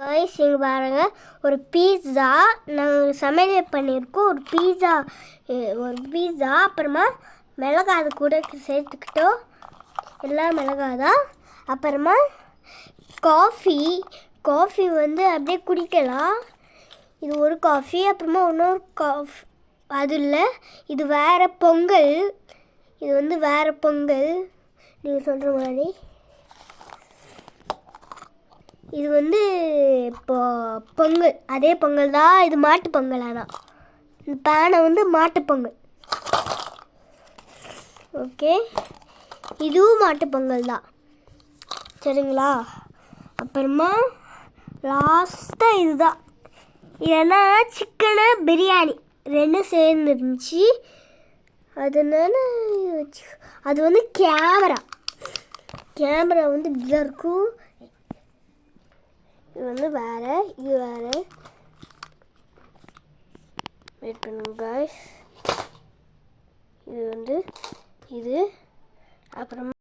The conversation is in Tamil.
காய்ஸ் இங்கே பாருங்கள், ஒரு பீட்ஸா நாங்கள் சமையல் பண்ணியிருக்கோம். ஒரு பீட்ஸா அப்புறமா மிளகாய் அது கூட சேர்த்துக்கிட்டோம். எல்லாம் மிளகாய் தான். அப்புறமா காஃபி வந்து அப்படியே குடிக்கலாம். இது ஒரு காஃபி. அப்புறமா இன்னொரு காஃபி அது இல்லை, இது வேறு பொங்கல். இது வந்து வேறு பொங்கல் நீங்கள் சொல்கிற மாதிரி. இது வந்து இப்போ பொங்கல், அதே பொங்கல் தான். இது மாட்டு பொங்கல். ஆனால் இந்த பானை வந்து மாட்டு பொங்கல். ஓகே, இதுவும் மாட்டு பொங்கல் தான். சரிங்களா? அப்புறமா லாஸ்ட்டாக இதுதான். ஏன்னா சிக்கனு பிரியாணி ரெண்டும் சேர்ந்து இருந்துச்சு. அதனால அது வந்து கேமரா வந்து இப்படிதான் இருக்கும். இது வந்து வேறு, இது வேறு. வெயிட் பண்ணுங்க காய்ஸ். இது வந்து இது. அப்புறமா